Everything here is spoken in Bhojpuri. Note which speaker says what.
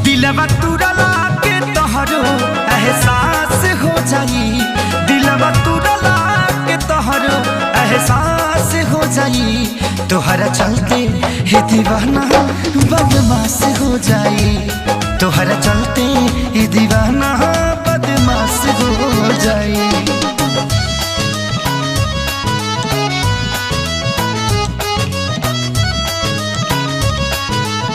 Speaker 1: दिलवा तुरला के तोहरो एहसास हो जाई, दिलवा तुरला के तोहरो एहसास हो जाई। तोहरा चलते हे दीवाना बदमाश हो जाई, तोहरा चलते हे दीवाना